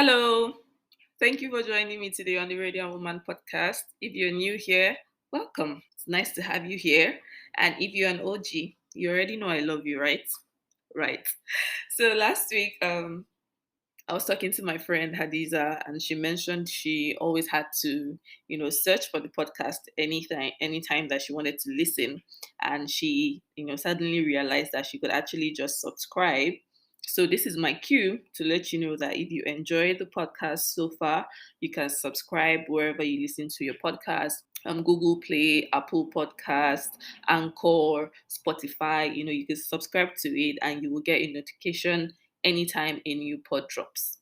Hello, thank you for joining me today on the Radio Woman podcast. If you're new here, welcome. It's nice to have you here. And if you're an OG, you already know I love you, right? Right. So last week, I was talking to my friend Hadiza, and she mentioned she always had to, search for the podcast anytime that she wanted to listen. And she, suddenly realized that she could actually just subscribe. So this is my cue to let you know that if you enjoy the podcast so far, you can subscribe wherever you listen to your podcast. Google Play, Apple Podcast, Anchor, Spotify. You can subscribe to it, and you will get a notification anytime a new pod drops.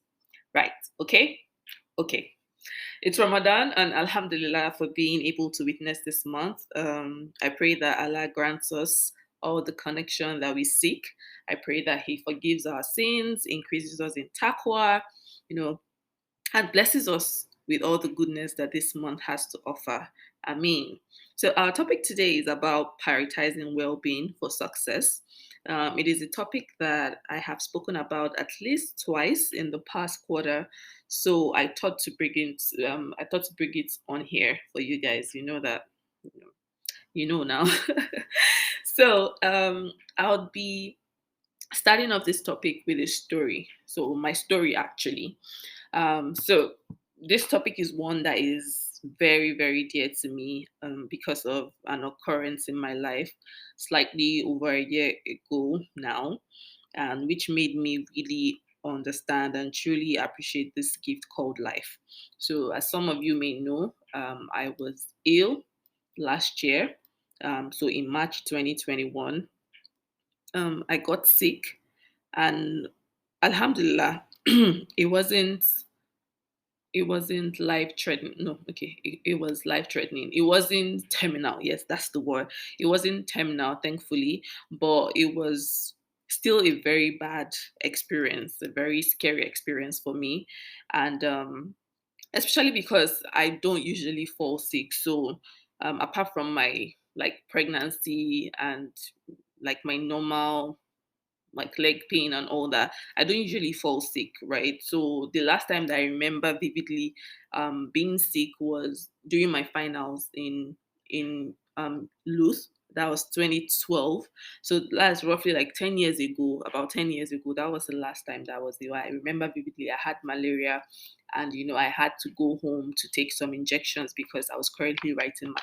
Right. Okay. Okay. It's Ramadan, and Alhamdulillah for being able to witness this month. I pray that Allah grants us all the connection that we seek. I pray that He forgives our sins, increases us in taqwa, you know, and blesses us with all the goodness that this month has to offer. Amen. So, our topic today is about prioritizing well being for success. It is a topic that I have spoken about at least twice in the past quarter. So, I thought to bring it. I thought to bring it on here for you guys. You know that. You know now. So, I'll be starting off this topic with a story. So, my story actually. So this topic is one that is very, very dear to me because of an occurrence in my life slightly over a year ago now, and which made me really understand and truly appreciate this gift called life. So, as some of you may know, I was ill last year. So in March 2021, I got sick, and Alhamdulillah, it wasn't life threatening. No, okay, it was life threatening. It wasn't terminal. Yes, that's the word. It wasn't terminal, thankfully, but it was still a very bad experience, a very scary experience for me. And especially because I don't usually fall sick. So, apart from my like pregnancy and like my normal like leg pain and all that, I don't usually fall sick, right? So the last time that I remember vividly being sick was during my finals in Luth. That was 2012. So that's roughly like 10 years ago, about 10 years ago. That was the last time that was the I remember vividly. I had malaria, and I had to go home to take some injections because I was currently writing my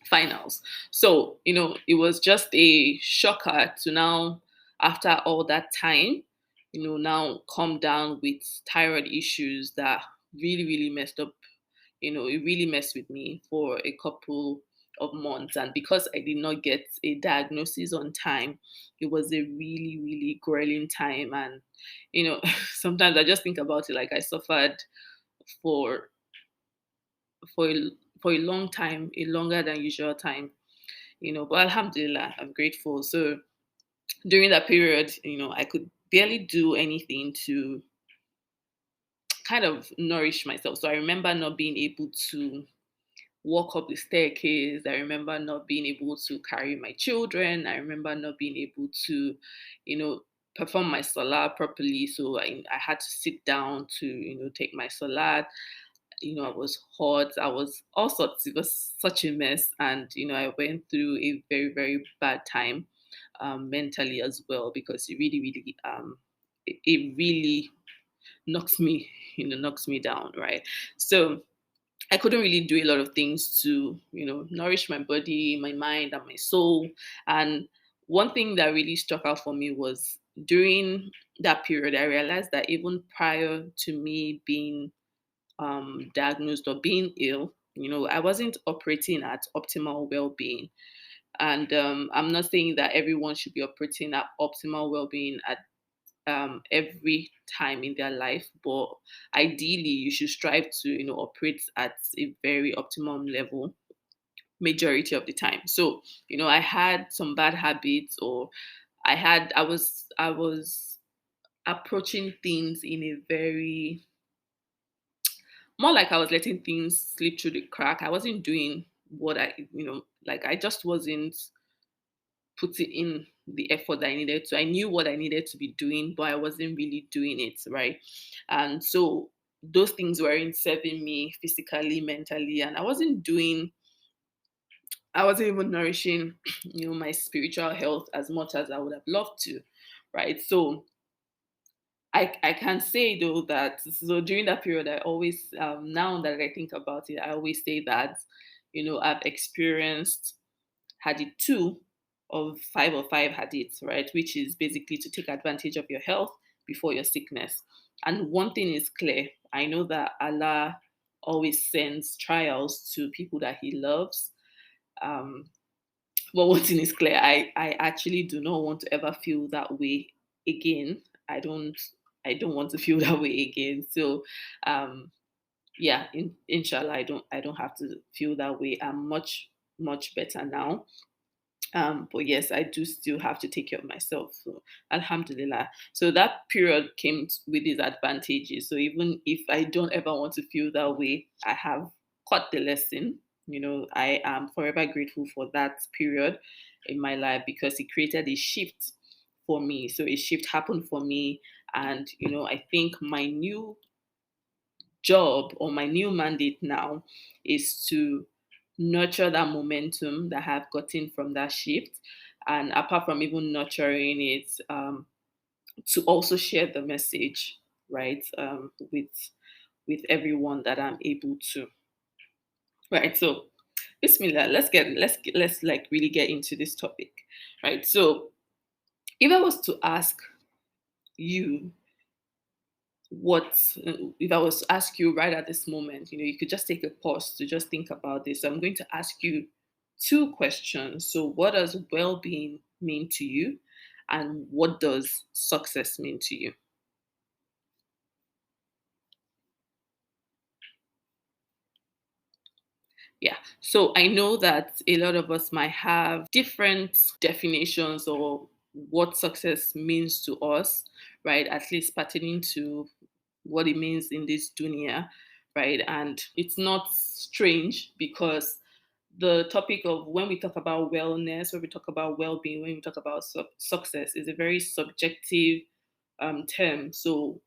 finals. So, it was just a shocker to now, after all that time, now come down with thyroid issues that really, really messed up. It really messed with me for a couple of months. And because I did not get a diagnosis on time, it was a really, really grueling time. And, sometimes I just think about it like I suffered for for a, for a long time, a longer than usual time, but Alhamdulillah, I'm grateful. So during that period, I could barely do anything to kind of nourish myself. So I remember not being able to walk up the staircase. I remember not being able to carry my children. I remember not being able to, perform my salah properly. So I had to sit down to, take my salah. I was hot. I was all sorts. It was such a mess. And, I went through a very, very bad time mentally as well, because it really, really, it really knocks me down, right? So I couldn't really do a lot of things to, nourish my body, my mind, and my soul. And one thing that really struck out for me was during that period, I realized that even prior to me being diagnosed or being ill, I wasn't operating at optimal well-being. And I'm not saying that everyone should be operating at optimal well-being at every time in their life, but ideally you should strive to, operate at a very optimum level majority of the time. So, I had some bad habits, or I was approaching things in a very more like I was letting things slip through the crack. I wasn't doing what like I just wasn't putting in the effort that I needed to. I knew what I needed to be doing, but I wasn't really doing it, right? And so those things weren't serving me physically, mentally, and I wasn't even nourishing, my spiritual health as much as I would have loved to, right? So I can say though that so during that period, I always now that I think about it, I always say that I've experienced hadith two of five or five hadiths, right? Which is basically to take advantage of your health before your sickness. And one thing is clear: I know that Allah always sends trials to people that He loves. Um, but one thing is clear: I actually do not want to ever feel that way again. I don't I don't want to feel that way again. So um yeah, inshallah, I don't have to feel that way. I'm much better now. But yes, I do still have to take care of myself. So Alhamdulillah. So that period came with its advantages. So even if I don't ever want to feel that way, I have caught the lesson. I am forever grateful for that period in my life because it created a shift for me. So a shift happened for me. And I think my new job or my new mandate now is to nurture that momentum that I've gotten from that shift. And apart from even nurturing it, to also share the message, right, with everyone that I'm able to. Right. So Bismillah, let's like really get into this topic. Right. So if I was to ask you what if I was to ask you right at this moment, you could just take a pause to just think about this. So I'm going to ask you two questions. So what does well-being mean to you, and what does success mean to you? Yeah. So I know that a lot of us might have different definitions or what success means to us, right? At least pertaining to what it means in this dunya, right? And it's not strange because the topic of when we talk about wellness, when we talk about well-being, when we talk about success, is a very subjective term. So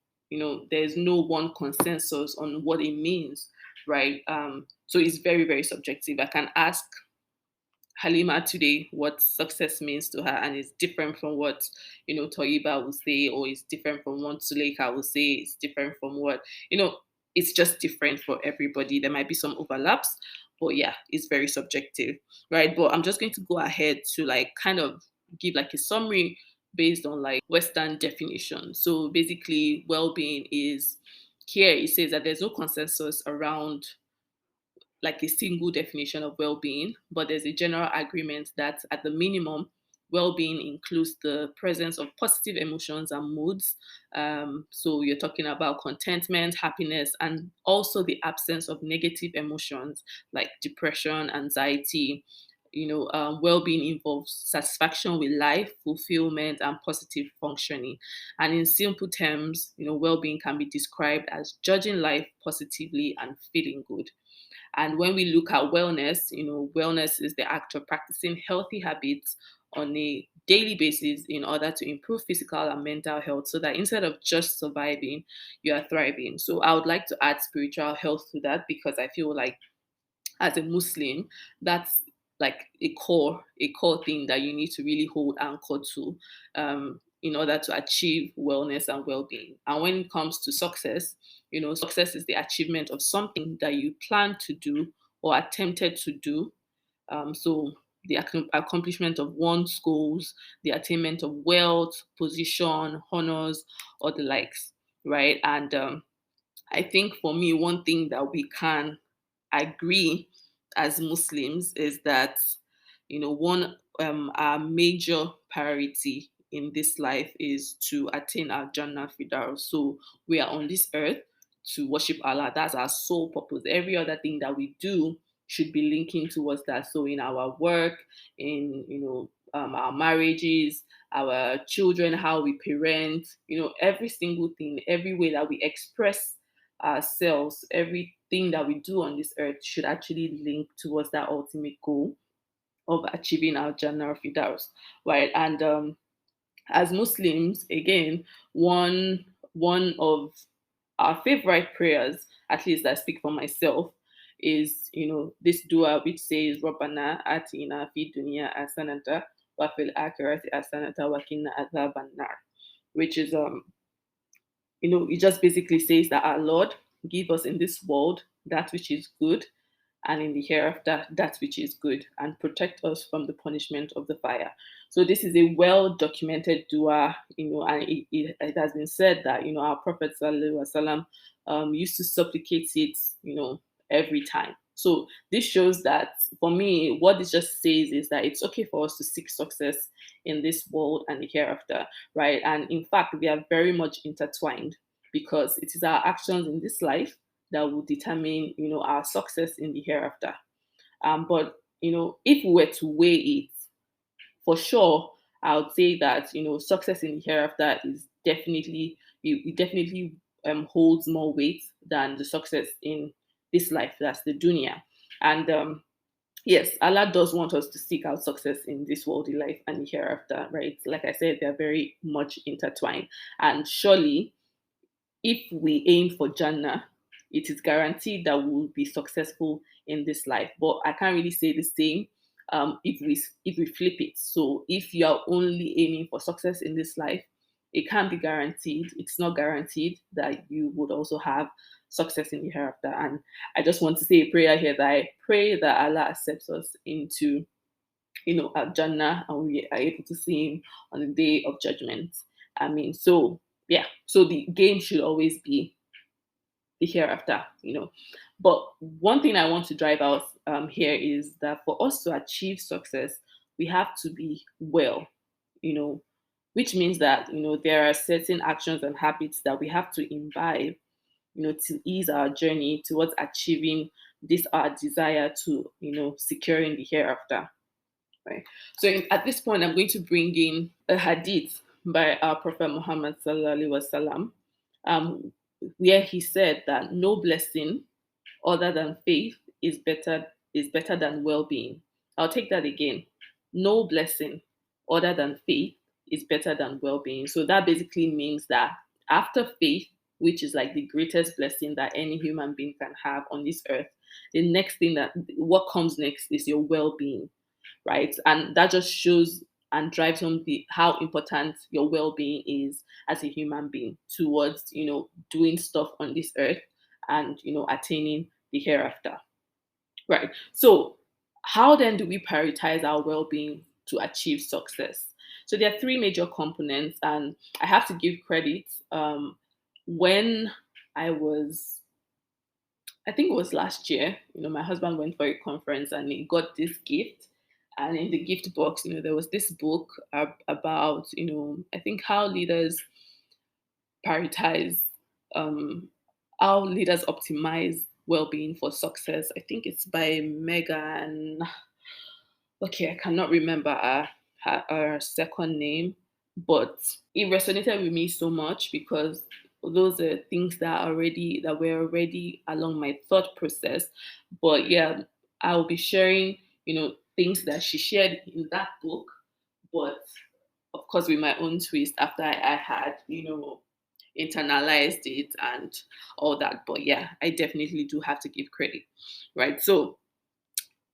there's no one consensus on what it means, right? So it's very very subjective. I can ask Halima today what success means to her, and it's different from what Toyiba will say, or it's different from what Suleika will say. It's different from what you know. It's just different for everybody. There might be some overlaps, but yeah, it's very subjective, right? But I'm just going to go ahead to like kind of give like a summary based on like Western definition. So basically, well-being is here. It says that there's no consensus around like a single definition of well-being, but there's a general agreement that at the minimum, well-being includes the presence of positive emotions and moods. So you're talking about contentment, happiness, and also the absence of negative emotions like depression, anxiety. Well-being involves satisfaction with life, fulfillment, and positive functioning. And in simple terms, well-being can be described as judging life positively and feeling good. And when we look at wellness, wellness is the act of practicing healthy habits on a daily basis in order to improve physical and mental health so that instead of just surviving, you are thriving. So I would like to add spiritual health to that because I feel like as a Muslim, that's like a core thing that you need to really hold anchor to in order to achieve wellness and well-being. And when it comes to success, success is the achievement of something that you plan to do or attempted to do. So the accomplishment of one's goals, the attainment of wealth, position, honors, or the likes, right? And I think for me, one thing that we can agree as Muslims is that, one our major priority in this life is to attain Aljannah Fidar. So we are on this earth to worship Allah. That's our sole purpose. Every other thing that we do should be linking towards that. So in our work, in our marriages, our children, how we parent, every single thing, every way that we express ourselves, everything that we do on this earth should actually link towards that ultimate goal. of achieving our Jannah or Firdaus, right? And as Muslims, again, one of our favorite prayers, at least I speak for myself, is this dua which says Rabbana atina fi dunya hasanata wa fil akhirati hasanata wa qina adhaban nar, which is it just basically says that our Lord give us in this world that which is good, and in the hereafter that which is good, and protect us from the punishment of the fire. So this is a well documented dua, and it has been said that our Prophet Sallallahu Alaihi Wasallam used to supplicate it, every time. So this shows that, for me, what this just says is that it's okay for us to seek success in this world and the hereafter, right? And in fact, they are very much intertwined, because it is our actions in this life that will determine, our success in the hereafter. But if we were to weigh it, for sure, I would say that success in the hereafter is definitely it definitely holds more weight than the success in this life. That's the dunya, and yes, Allah does want us to seek out success in this worldly life and the hereafter, right? Like I said, they're very much intertwined, and surely if we aim for Jannah, it is guaranteed that we will be successful in this life. But I can't really say the same if we flip it. So if you are only aiming for success in this life, it can't be guaranteed. It's not guaranteed that you would also have success in the hereafter. And I just want to say a prayer here that I pray that Allah accepts us into Jannah, and we are able to see him on the day of judgment. I mean, so yeah, so the game should always be the hereafter. But one thing I want to drive out here is that for us to achieve success, we have to be well, you know, which means that there are certain actions and habits that we have to imbibe, to ease our journey towards achieving this our desire to securing the hereafter. Right. So at this point, I'm going to bring in a hadith by our Prophet Muhammad Sallallahu Alaihi Wasallam, um, where he said that no blessing other than faith is better than well-being. I'll take that again. No blessing other than faith is better than well-being. So that basically means that after faith, which is like the greatest blessing that any human being can have on this earth, the next thing that what comes next is your well-being, right? And that just shows and drives home how important your well-being is as a human being towards doing stuff on this earth and attaining the hereafter, right? So how then do we prioritize our well-being to achieve success? So there are three major components, and I have to give credit. When I was, I think it was last year, my husband went for a conference and he got this gift. And in the gift box, there was this book about, I think prioritize, um, how leaders optimize well-being for success. I think it's by Megan. Okay, I cannot remember her second name, but it resonated with me so much because those are things that were already along my thought process. But yeah, I'll be sharing, things that she shared in that book, but of course with my own twist after I had, internalized it and all that. But yeah, I definitely do have to give credit, right? So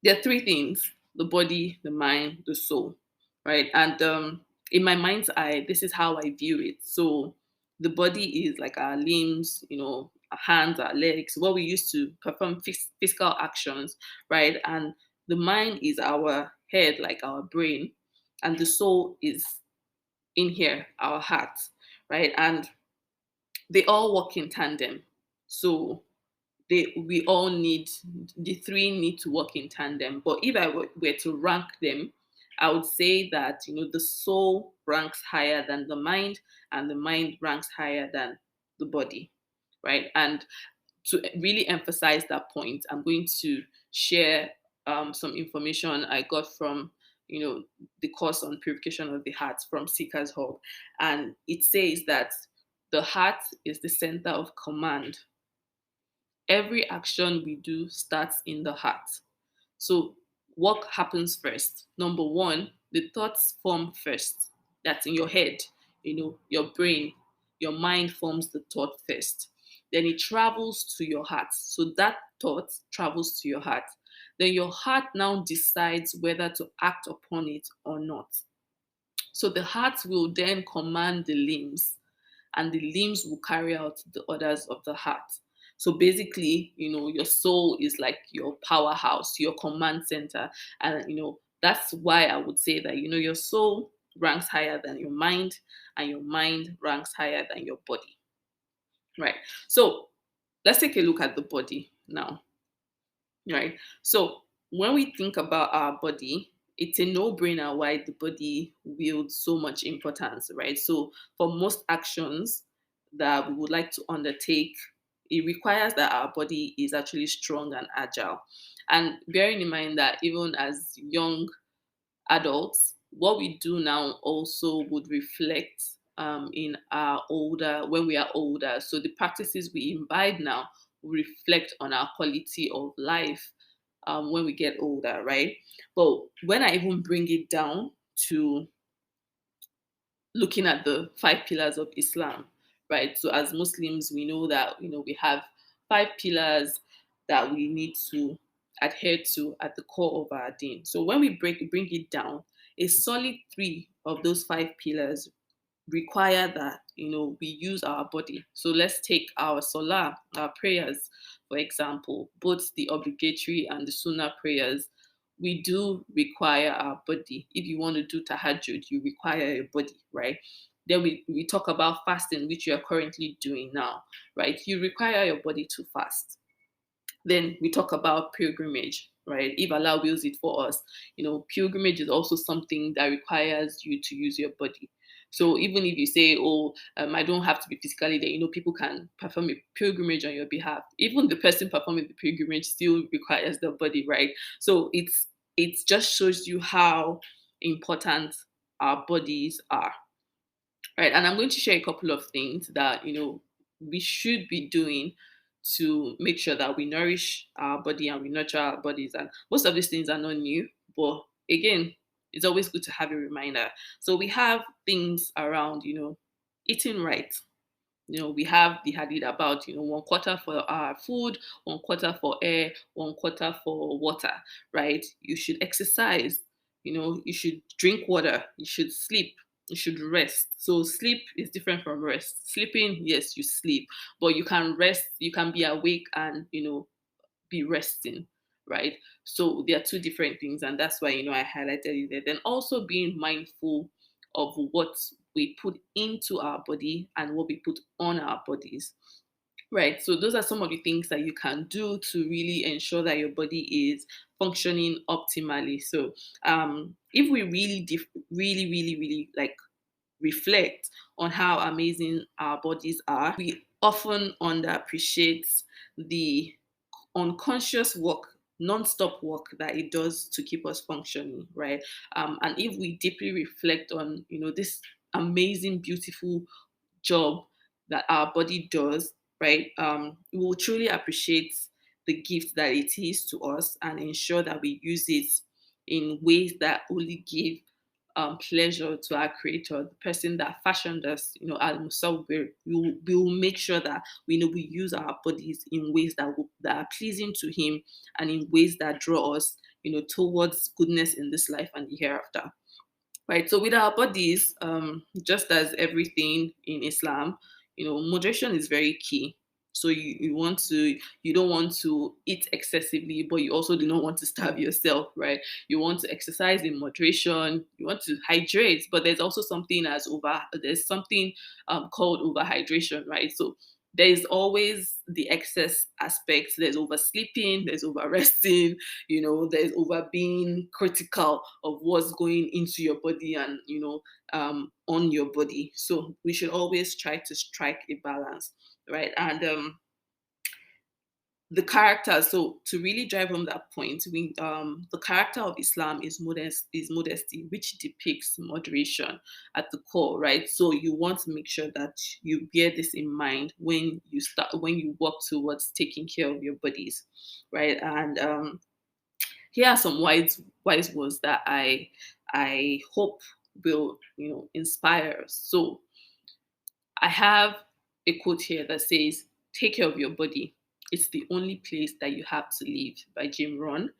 there are three things: the body, the mind, the soul, right? And in my mind's eye, this is how I view it. So the body is like our limbs, our hands, our legs, what we use to perform physical actions, right? And the mind is our head, like our brain, and the soul is in here, our heart, right? And they all work in tandem. So we all need, the three need to work in tandem. But if I were to rank them, I would say that the soul ranks higher than the mind, and the mind ranks higher than the body, right? And to really emphasize that point, I'm going to share some information I got from the course on purification of the heart from Seeker's Hub, and it says that the heart is the center of command. Every action we do starts in the heart. So What happens first? Number one, the thoughts form first. That's in your head, your brain, your mind forms the thought first. Then it travels to your heart. So that thought travels to your heart. Then your heart now decides whether to act upon it or not. So the heart will then command the limbs, and the limbs will carry out the orders of the heart. So basically, your soul is like your powerhouse, your command center. And, that's why I would say that, your soul ranks higher than your mind, and your mind ranks higher than your body. Right. So let's take a look at the body now. Right. So when we think about our body, it's a no-brainer why the body wields so much importance, right? So for most actions that we would like to undertake, it requires that our body is actually strong and agile. And bearing in mind that even as young adults, what we do now also would reflect in our older, when we are older. So the practices we imbibe now will reflect on our quality of life when we get older, right? But when I even bring it down to looking at the five pillars of Islam, right? So as Muslims, we know that we have five pillars that we need to adhere to at the core of our deen. So when we bring it down, a solid three of those five pillars require that we use our body. So let's take our salah, our prayers, for example, both the obligatory and the sunnah prayers. We do require our body. If you want to do tahajjud, you require your body, right? Then we talk about fasting, which you are currently doing now, right? You require your body to fast. Then we talk about pilgrimage, right? If Allah wills it for us, pilgrimage is also something that requires you to use your body. So even if you say, oh, I don't have to be physically there, people can perform a pilgrimage on your behalf. Even the person performing the pilgrimage still requires the body, right? So it just shows you how important our bodies are, right? And I'm going to share a couple of things that we should be doing to make sure that we nourish our body and we nurture our bodies. And most of these things are not new, but again, it's always good to have a reminder. So we have things around, eating right. We have the hadith about, 1/4 for our food, 1/4 for air, 1/4 for water, right? You should exercise, you should drink water, you should sleep, you should rest. So sleep is different from rest. Sleeping, yes, you sleep, but you can rest, you can be awake and, be resting, right? So there are two different things, and that's why I highlighted it there. Then also being mindful of what we put into our body and what we put on our bodies. Right. So those are some of the things that you can do to really ensure that your body is functioning optimally. So if we really like reflect on how amazing our bodies are, we often underappreciate the unconscious work, non-stop work that it does to keep us functioning, right? And if we deeply reflect on, this amazing, beautiful job that our body does, right? We will truly appreciate the gift that it is to us and ensure that we use it in ways that only give pleasure to our creator, the person that fashioned us, Al Musawwir. We will make sure that we use our bodies in ways that are pleasing to him and in ways that draw us, towards goodness in this life and the hereafter. Right. So with our bodies, just as everything in Islam, moderation is very key. So you don't want to eat excessively, but you also do not want to starve yourself, right? You want to exercise in moderation, you want to hydrate, but there's something called overhydration, right? So there is always the excess aspect. There's oversleeping, there's over resting, there's over being critical of what's going into your body and on your body. So we should always try to strike a balance, right? And the character, so to really drive home that point, the character of Islam is modesty, which depicts moderation at the core, right? So you want to make sure that you bear this in mind when you work towards taking care of your bodies, right? And Here are some wise words that I hope will inspire us. So I have a quote here that says, "Take care of your body. It's the only place that you have to live," by Jim Rohn.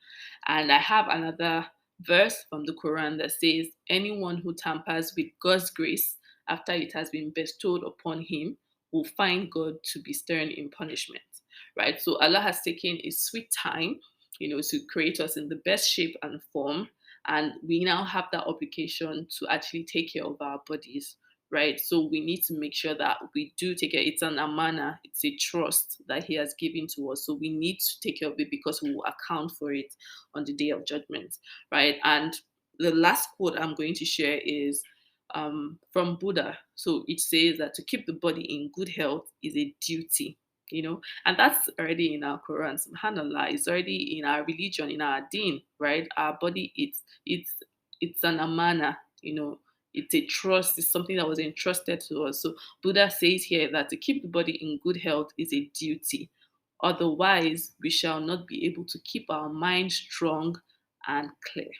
And I have another verse from the Quran that says, "Anyone who tampers with God's grace after it has been bestowed upon him will find God to be stern in punishment." Right? So Allah has taken a sweet time, to create us in the best shape and form. And we now have that obligation to actually take care of our bodies, right? So we need to make sure that we do take care. It's an amana, it's a trust that He has given to us. So we need to take care of it because we will account for it on the day of judgment, right? And the last quote I'm going to share is from Buddha. So it says that to keep the body in good health is a duty. And that's already in our Quran. Subhanallah, it's already in our religion, in our deen, right? Our body, it's an amana, it's a trust, it's something that was entrusted to us. So Buddha says here that to keep the body in good health is a duty. Otherwise, we shall not be able to keep our mind strong and clear.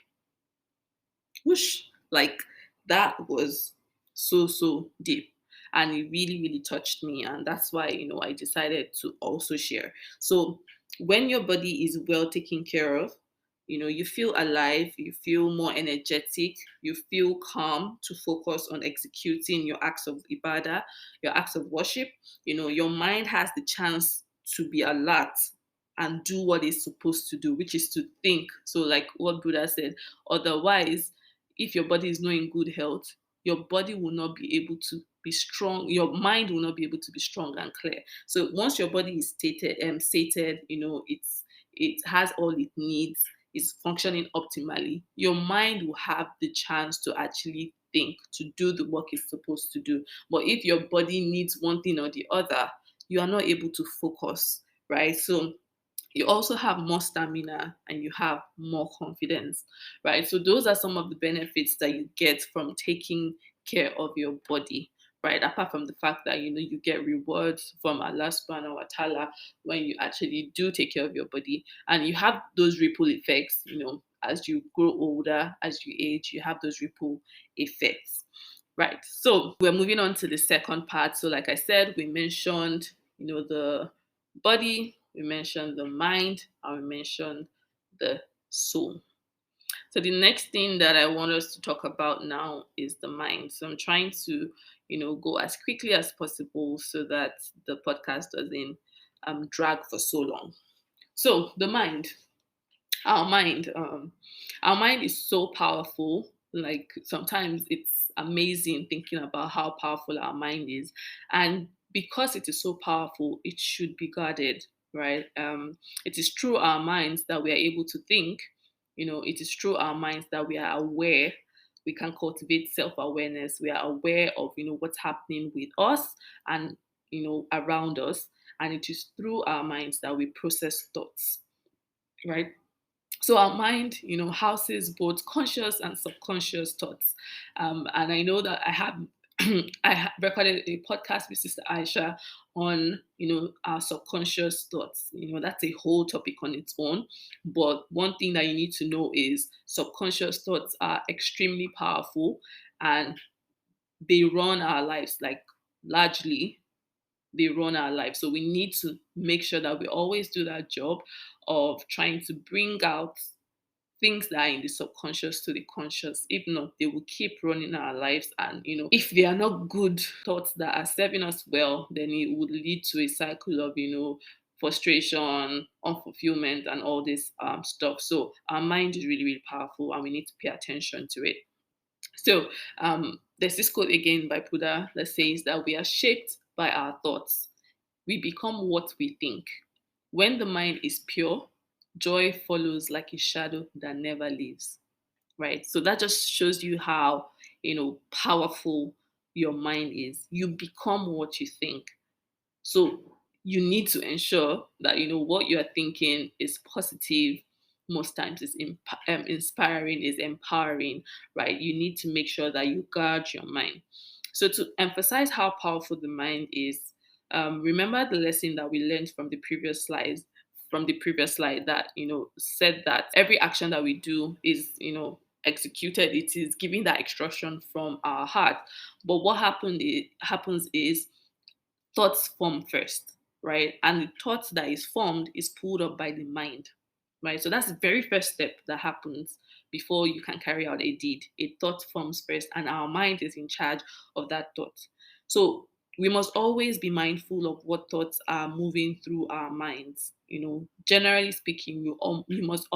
Whoosh! Like that was so deep. And it really, really touched me. And that's why, I decided to also share. So when your body is well taken care of, you feel alive, you feel more energetic, you feel calm to focus on executing your acts of ibadah, your acts of worship. Your mind has the chance to be alert and do what it's supposed to do, which is to think. So, like what Buddha said, otherwise, if your body is not in good health, your body will not be able to be strong. Your mind will not be able to be strong and clear. So once your body is sated, it has all it needs, is functioning optimally. Your mind will have the chance to actually think, to do the work it's supposed to do. But if your body needs one thing or the other, you are not able to focus, right? So you also have more stamina and you have more confidence, right? So those are some of the benefits that you get from taking care of your body, right? Apart from the fact that you get rewards from Allah subhanahu wa ta'ala when you actually do take care of your body, and you have those ripple effects, as you grow older, as you age, you have those ripple effects. Right. So we're moving on to the second part. So, like I said, we mentioned, the body, we mentioned the mind, and we mentioned the soul. So the next thing that I want us to talk about now is the mind. So I'm trying to, go as quickly as possible so that the podcast doesn't drag for so long. So the mind. Our mind our mind is so powerful. Like sometimes it's amazing thinking about how powerful our mind is, and because it is so powerful, it should be guarded, right? It is through our minds that we are able to think. It is through our minds that we are aware. We can cultivate self-awareness. We are aware of what's happening with us and around us, and it is through our minds that we process thoughts, right? So our mind, houses both conscious and subconscious thoughts. And I know that I have recorded a podcast with Sister Aisha on, our subconscious thoughts. That's a whole topic on its own. But one thing that you need to know is subconscious thoughts are extremely powerful, and they run our lives, like largely they run our lives. So we need to make sure that we always do that job of trying to bring out things that are in the subconscious to the conscious. If not, they will keep running our lives. And, if they are not good thoughts that are serving us well, then it would lead to a cycle of, frustration, unfulfillment, and all this stuff. So our mind is really, really powerful and we need to pay attention to it. So there's this quote again by Buddha that says that we are shaped by our thoughts. We become what we think. When the mind is pure, joy follows like a shadow that never leaves. Right? So that just shows you how, powerful your mind is. You become what you think. So you need to ensure that what you are thinking is positive. Most times is inspiring, is empowering, right? You need to make sure that you guard your mind. So to emphasize how powerful the mind is, remember the lesson that we learned from the previous slides. from the previous slide that said that every action that we do is executed. It is giving that instruction from our heart. But what happens is thoughts form first, right? And the thought that is formed is pulled up by the mind, right? So that's the very first step that happens before you can carry out a deed. A thought forms first, and our mind is in charge of that thought. So we must always be mindful of what thoughts are moving through our minds. Generally speaking, you must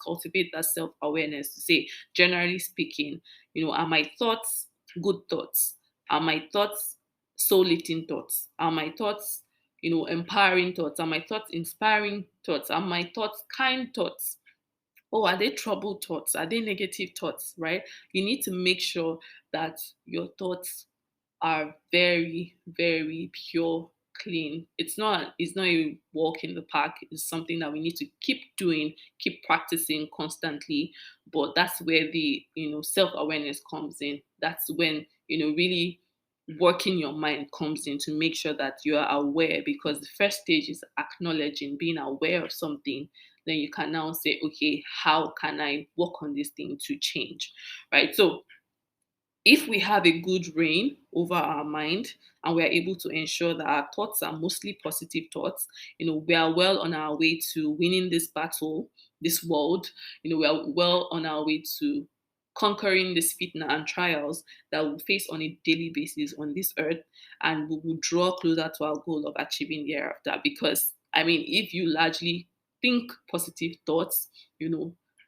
cultivate that self-awareness to say, generally speaking, are my thoughts good thoughts? Are my thoughts soul-lifting thoughts? Are my thoughts, empowering thoughts? Are my thoughts inspiring thoughts? Are my thoughts kind thoughts? Oh, are they troubled thoughts? Are they negative thoughts, right? You need to make sure that your thoughts are very, very pure, clean. It's not a walk in the park. It's something that we need to keep doing, keep practicing constantly. But that's where the self-awareness comes in. That's when really working your mind comes in to make sure that you are aware, because the first stage is acknowledging, being aware of something. Then you can now say, okay, how can I work on this thing to change, right? So if we have a good reign over our mind and we are able to ensure that our thoughts are mostly positive thoughts, we are well on our way to winning this battle, this world. We are well on our way to conquering this fitna and trials that we face on a daily basis on this earth, and we will draw closer to our goal of achieving the hereafter. Because if you largely think positive thoughts,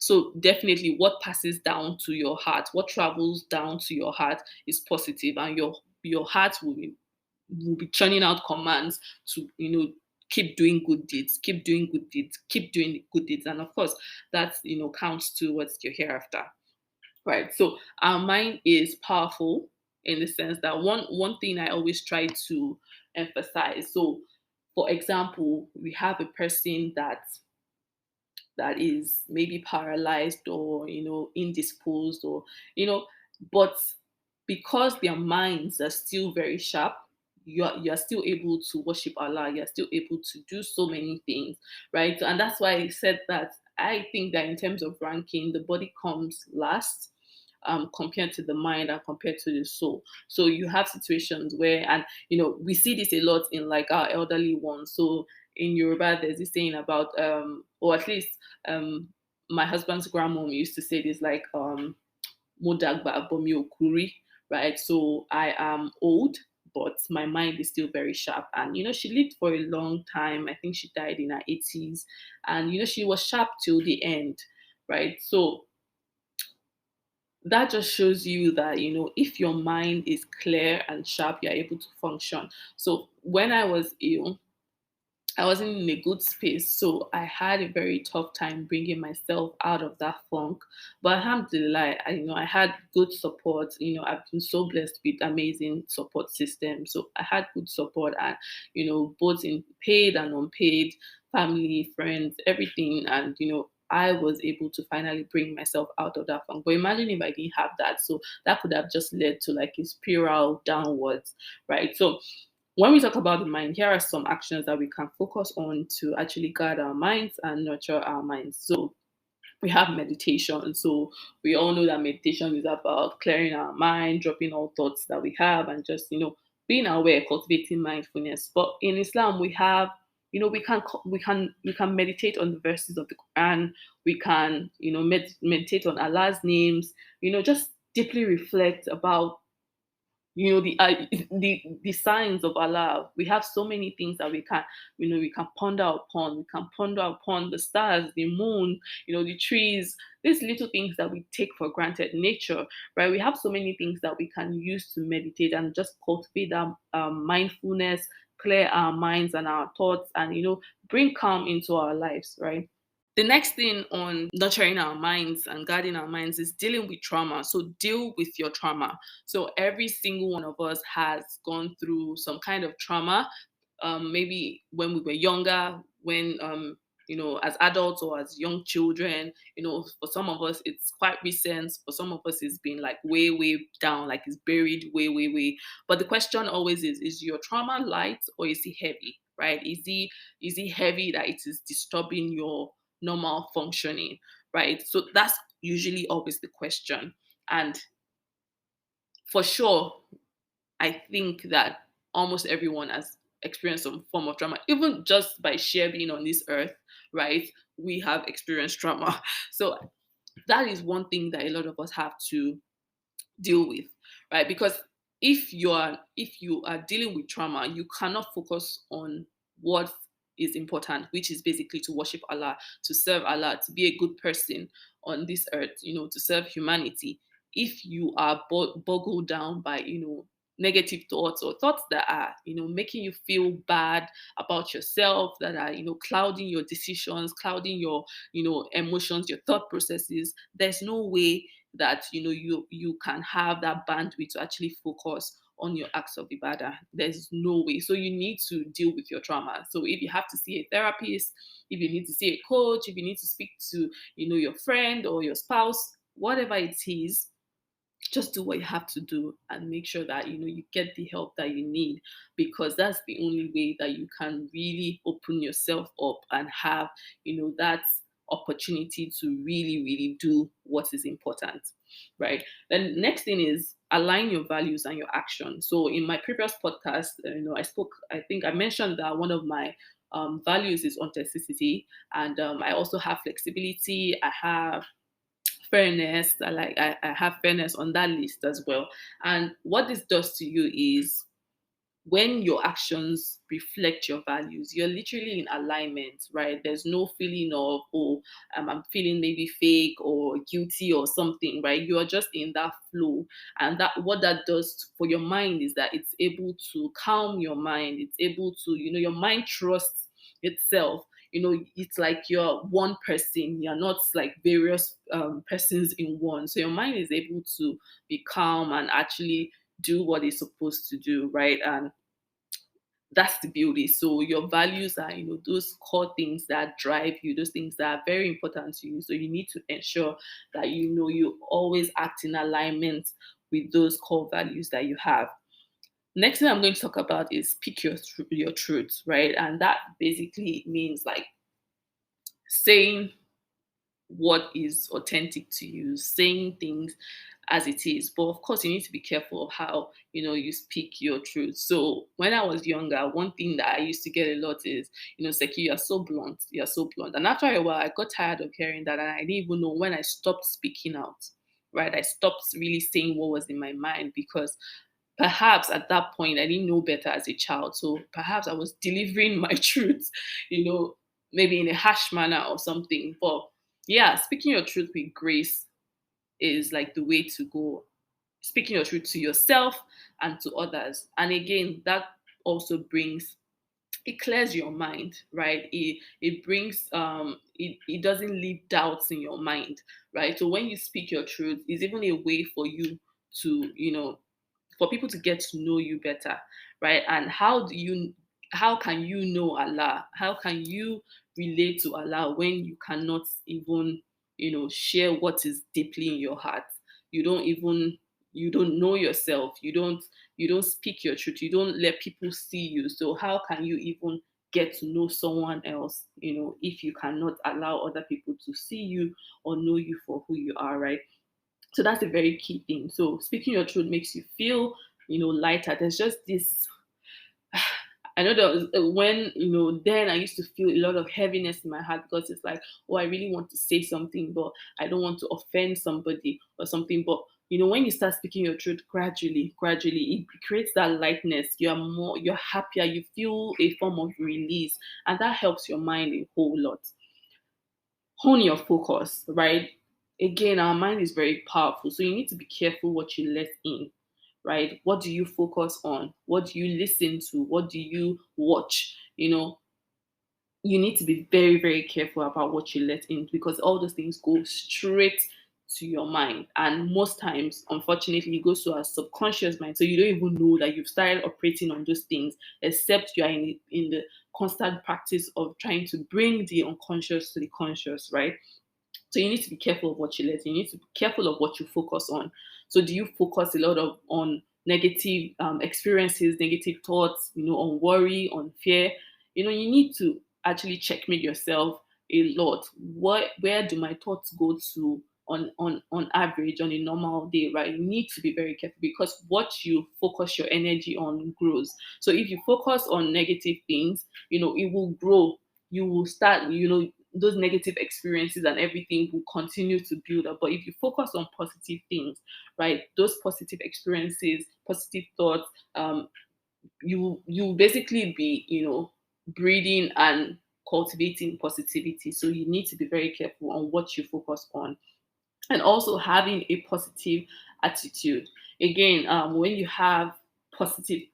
so definitely what passes down to your heart, what travels down to your heart is positive, and your heart will be churning out commands to keep doing good deeds, keep doing good deeds, keep doing good deeds. And of course that counts towards your hereafter. Right. So our mind is powerful in the sense that one thing I always try to emphasize. So for example, we have a person that is maybe paralyzed or indisposed, or but because their minds are still very sharp, you're still able to worship Allah, you're still able to do so many things, right? And that's why I said that I think that in terms of ranking, the body comes last, compared to the mind and compared to the soul. So you have situations where, and we see this a lot in like our elderly ones. So in Yoruba, there's this saying about, or at least um, my husband's grandmom used to say this, like, Modagba Bomi Okuri, right? So I am old, but my mind is still very sharp. And she lived for a long time. I think she died in her 80s, and she was sharp till the end, right? So that just shows you that if your mind is clear and sharp, you're able to function. So when I was ill, I wasn't in a good space, so I had a very tough time bringing myself out of that funk. But alhamdulillah, I had good support. I've been so blessed with amazing support system. So I had good support, and both in paid and unpaid, family, friends, everything. And I was able to finally bring myself out of that funk. But imagine if I didn't have that. So that could have just led to like a spiral downwards, right? So when we talk about the mind, here are some actions that we can focus on to actually guard our minds and nurture our minds. So we have meditation. So we all know that meditation is about clearing our mind, dropping all thoughts that we have, and just being aware, cultivating mindfulness. But in Islam, we have we can meditate on the verses of the Quran. We can meditate on Allah's names. Just deeply reflect about the signs of Allah. We have so many things that we can ponder upon. We can ponder upon the stars, the moon, the trees, these little things that we take for granted, nature, right? We have so many things that we can use to meditate and just cultivate that mindfulness, clear our minds and our thoughts, and bring calm into our lives, right? The next thing on nurturing our minds and guarding our minds is dealing with trauma. So deal with your trauma. So every single one of us has gone through some kind of trauma, maybe when we were younger, when as adults or as young children. For some of us it's quite recent. For some of us it's been like way, way down, like it's buried way, way, way. But the question always is your trauma light or is it heavy? right? Is it heavy that it is disturbing your normal functioning, right? So that's usually always the question. And for sure, I think that almost everyone has experienced some form of trauma, even just by sheer being on this earth, right? We have experienced trauma. So that is one thing that a lot of us have to deal with, right? Because if you are dealing with trauma, you cannot focus on what is important, which is basically to worship Allah, to serve Allah, to be a good person on this earth, to serve humanity. If you are boggled down by negative thoughts, or thoughts that are making you feel bad about yourself, that are clouding your decisions, clouding your emotions, your thought processes, there's no way that you can have that bandwidth to actually focus on your acts of ibadah. There's no way. So you need to deal with your trauma. So if you have to see a therapist, if you need to see a coach, if you need to speak to your friend or your spouse, whatever it is, just do what you have to do and make sure that you get the help that you need, because that's the only way that you can really open yourself up and have that opportunity to really really do what is important, right? Then next thing is align your values and your action. So in my previous podcast, I think I mentioned that one of my values is authenticity, and I also have flexibility, I have fairness. I have fairness on that list as well. And what this does to you is, when your actions reflect your values, you're literally in alignment, right? There's no feeling of, oh, I'm feeling maybe fake or guilty or something, right? You are just in that flow. And that what that does for your mind is that it's able to calm your mind. It's able to, your mind trusts itself. It's like you're one person, you're not like various persons in one. So your mind is able to be calm and actually do what it's supposed to do, right? And that's the beauty. So your values are, those core things that drive you, those things that are very important to you. So you need to ensure that you always act in alignment with those core values that you have. Next thing I'm going to talk about is speak your truth, right? And that basically means like saying what is authentic to you, saying things as it is. But of course, you need to be careful of how you speak your truth. So when I was younger, one thing that I used to get a lot is, Seki, you're so blunt, you're so blunt. And after a while, I got tired of hearing that, and I didn't even know when I stopped speaking out. Right, I stopped really saying what was in my mind, because perhaps at that point I didn't know better as a child. So perhaps I was delivering my truth, you know, maybe in a harsh manner or something. But yeah, speaking your truth with grace is like the way to go. Speaking your truth to yourself and to others. And again, that also brings, it clears your mind, right? It brings it doesn't leave doubts in your mind, right? So when you speak your truth, it's even a way for you to, for people to get to know you better, right? And how can you know Allah? How can you relate to Allah when you cannot even, share what is deeply in your heart? You don't even, you don't know yourself. You don't speak your truth. You don't let people see you. So how can you even get to know someone else, if you cannot allow other people to see you or know you for who you are, right? So that's a very key thing. So speaking your truth makes you feel, lighter. There's just this. I know that when, then I used to feel a lot of heaviness in my heart, because it's like, oh, I really want to say something, but I don't want to offend somebody or something. But, when you start speaking your truth gradually, it creates that lightness. You're happier, you feel a form of release, and that helps your mind a whole lot. Hone your focus, right? Again, our mind is very powerful, so you need to be careful what you let in, right? What do you focus on? What do you listen to? What do you watch? You need to be very, very careful about what you let in, because all those things go straight to your mind. And most times, unfortunately, it goes to our subconscious mind. So you don't even know that you've started operating on those things, except you are in the constant practice of trying to bring the unconscious to the conscious, right? So you need to be careful of what you let in. You need to be careful of what you focus on. So do you focus a lot on negative experiences, negative thoughts, on worry, on fear? You need to actually checkmate yourself a lot. Where do my thoughts go to on average on a normal day, right? You need to be very careful because what you focus your energy on grows. So if you focus on negative things, it will grow. You will start, those negative experiences and everything will continue to build up. But if you focus on positive things, right, those positive experiences, positive thoughts, you basically be, breeding and cultivating positivity. So you need to be very careful on what you focus on, and also having a positive attitude. Again, when you have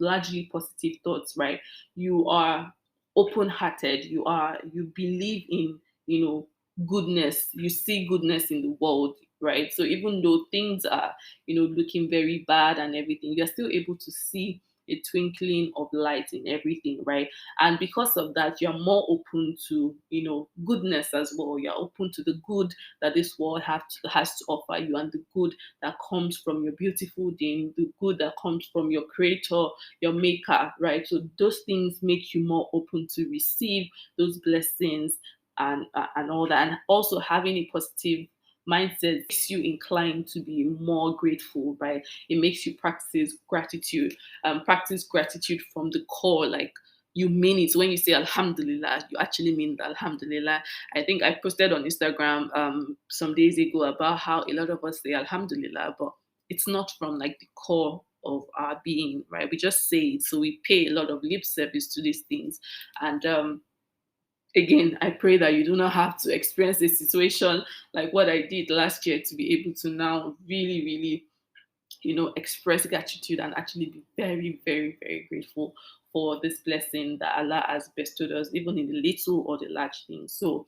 largely positive thoughts, right, you are open-hearted. You believe in, goodness. You see goodness in the world, right? So even though things are, looking very bad and everything, you're still able to see a twinkling of light in everything, right? And because of that, you're more open to, goodness as well. You're open to the good that this world has to offer you, and the good that comes from your beautiful being, the good that comes from your creator, your maker, right? So those things make you more open to receive those blessings and all that. And also having a positive mindset makes you inclined to be more grateful, right? It makes you practice gratitude from the core, like you mean it. When you say Alhamdulillah, you actually mean the Alhamdulillah. I think I posted on Instagram some days ago about how a lot of us say Alhamdulillah, but it's not from like the core of our being, right? We just say it. So we pay a lot of lip service to these things. And again, I pray that you do not have to experience a situation like what I did last year to be able to now really, really, express gratitude and actually be very, very, very grateful for this blessing that Allah has bestowed us, even in the little or the large things. So,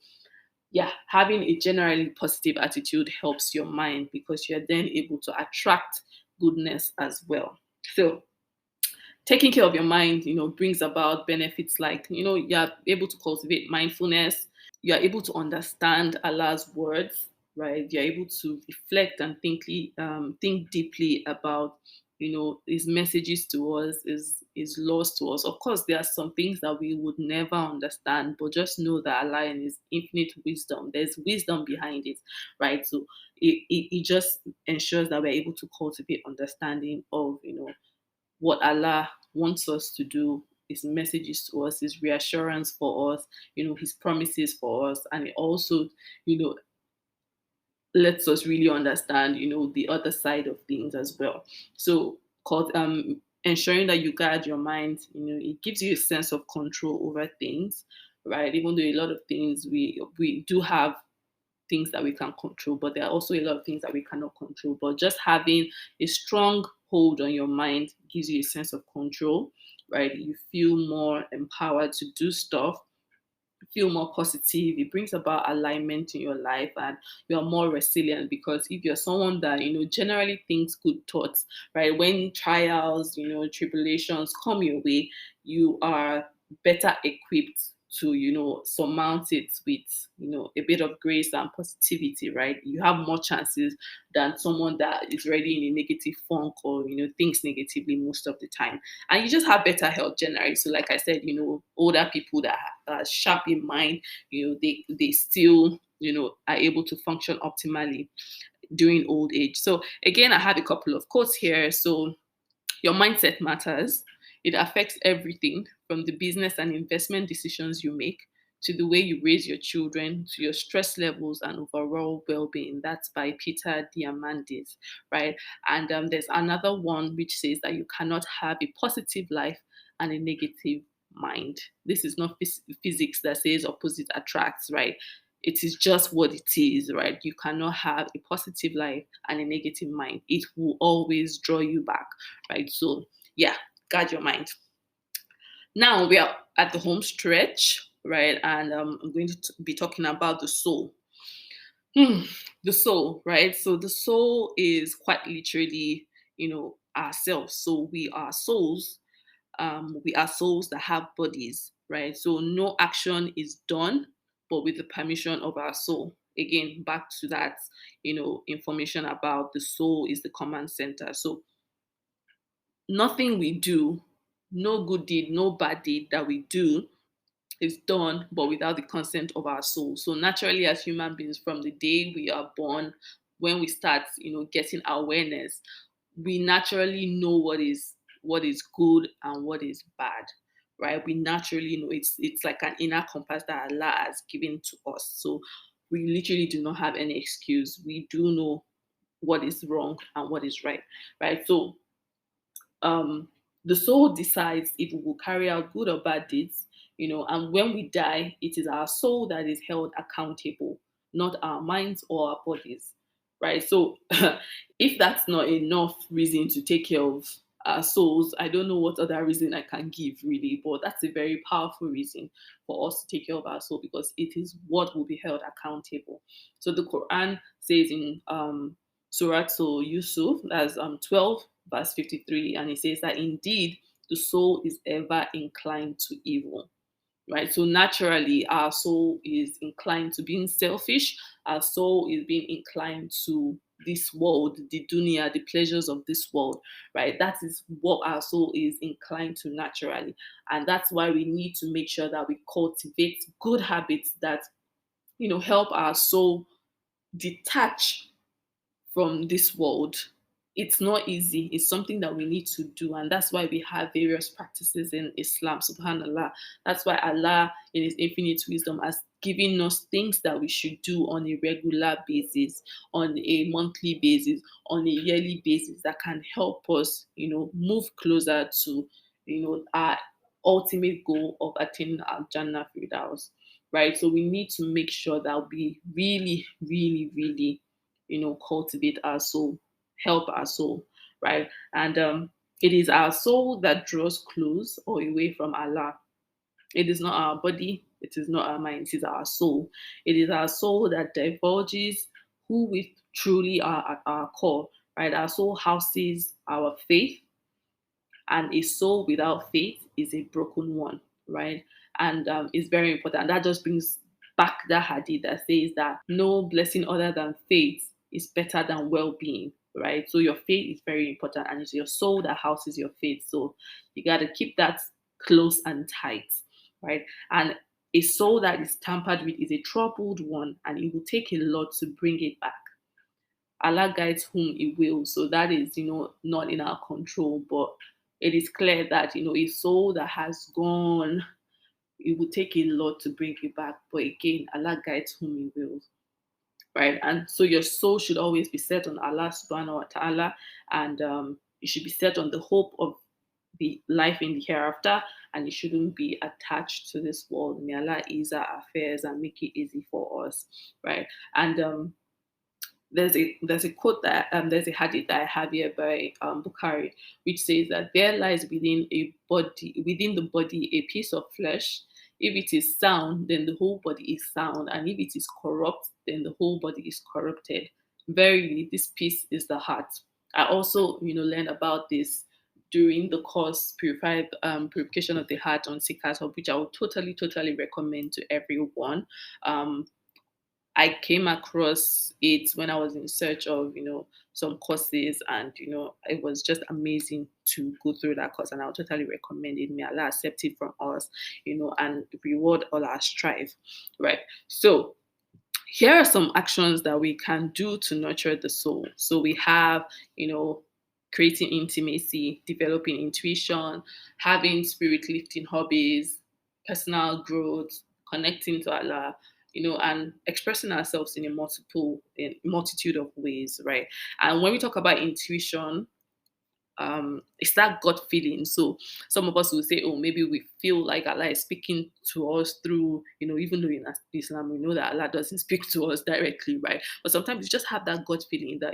yeah, having a generally positive attitude helps your mind because you're then able to attract goodness as well. So, taking care of your mind, brings about benefits like, you're able to cultivate mindfulness. You're able to understand Allah's words, right? You're able to reflect and think deeply about, His messages to us, His laws to us. Of course, there are some things that we would never understand, but just know that Allah in His infinite wisdom, there's wisdom behind it, right? So it just ensures that we're able to cultivate understanding of, what Allah wants us to do, His messages to us, His reassurance for us, His promises for us, and it also, you know, lets us really understand, the other side of things as well. So, ensuring that you guard your mind, it gives you a sense of control over things, right? Even though a lot of things we do have things that we can control, but there are also a lot of things that we cannot control. But just having a strong hold on your mind gives you a sense of control, right? You feel more empowered to do stuff, feel more positive. It brings about alignment in your life, and you're more resilient because if you're someone that generally thinks good thoughts, right? When trials, tribulations come your way, you are better equipped to surmount it with a bit of grace and positivity, right? You have more chances than someone that is already in a negative funk or thinks negatively most of the time. And you just have better health generally. So like I said, older people that are sharp in mind, they still are able to function optimally during old age. So again, I have a couple of quotes here. So your mindset matters. It affects everything from the business and investment decisions you make to the way you raise your children, to your stress levels and overall well-being. That's by Peter Diamandis, right? And there's another one which says that you cannot have a positive life and a negative mind. This is not physics that says opposite attracts, right? It is just what it is, right? You cannot have a positive life and a negative mind. It will always draw you back, right? So, yeah, guard your mind. Now we are at the home stretch, right? And I'm going to be talking about the soul. Hmm, the soul, right? So the soul is quite literally, ourselves. So we are souls that have bodies, right? So no action is done, but with the permission of our soul. Again, back to that, information about the soul is the command center. So nothing we do, no good deed, no bad deed that we do is done, but without the consent of our soul. So naturally, as human beings, from the day we are born, when we start, getting awareness, we naturally know what is good and what is bad, right? We naturally know it's like an inner compass that Allah has given to us. So we literally do not have any excuse. We do know what is wrong and what is right, right? So um, the soul decides if we will carry out good or bad deeds, and when we die, it is our soul that is held accountable, not our minds or our bodies, right? So if that's not enough reason to take care of our souls, I don't know what other reason I can give really, but that's a very powerful reason for us to take care of our soul, because it is what will be held accountable. So the Quran says in Surah to Yusuf, that's 12 verse 53, and it says that indeed the soul is ever inclined to evil, right? So naturally, our soul is inclined to being selfish. Our soul is being inclined to this world, the dunya, the pleasures of this world, right? That is what our soul is inclined to naturally. And that's why we need to make sure that we cultivate good habits that, help our soul detach from this world. It's not easy. It's something that we need to do. And that's why we have various practices in Islam, subhanAllah. That's why Allah, in His infinite wisdom, has given us things that we should do on a regular basis, on a monthly basis, on a yearly basis, that can help us, move closer to, our ultimate goal of attaining Aljannah Firdaus, right? So we need to make sure that we really, really, really, cultivate our soul, help our soul, right? And it is our soul that draws close or away from Allah. It is not our body, it is not our mind, it is our soul. It is our soul that divulges who we truly are at our core, right? Our soul houses our faith, and a soul without faith is a broken one, right? And it's very important. That just brings back that hadith that says that no blessing other than faith is better than well-being, right? So your faith is very important, and it's your soul that houses your faith. So you got to keep that close and tight, right? And a soul that is tampered with is a troubled one, and it will take a lot to bring it back. Allah guides whom He will. So that is, not in our control. But it is clear that, a soul that has gone, it will take a lot to bring it back. But again, Allah guides whom He will. Right. And so your soul should always be set on Allah subhanahu wa ta'ala. And it should be set on the hope of the life in the hereafter, and it shouldn't be attached to this world. May Allah ease our affairs and make it easy for us. Right. And there's a quote that there's a hadith that I have here by Bukhari, which says that there lies within the body a piece of flesh. If it is sound, then the whole body is sound, and if it is corrupt, then the whole body is corrupted. Verily, this piece is the heart. I also, learned about this during the course purification of the heart on Sekinat, which I would totally, totally recommend to everyone. I came across it when I was in search of, some courses, and, it was just amazing to go through that course, and I would totally recommend it. May Allah accept it from us, and reward all our strive, right? So here are some actions that we can do to nurture the soul. So we have, creating intimacy, developing intuition, having spirit lifting hobbies, personal growth, connecting to Allah, and expressing ourselves in multitude of ways, right? And when we talk about intuition, it's that gut feeling. So some of us will say, oh, maybe we feel like Allah is speaking to us through, even though in Islam we know that Allah doesn't speak to us directly, right? But sometimes you just have that gut feeling that,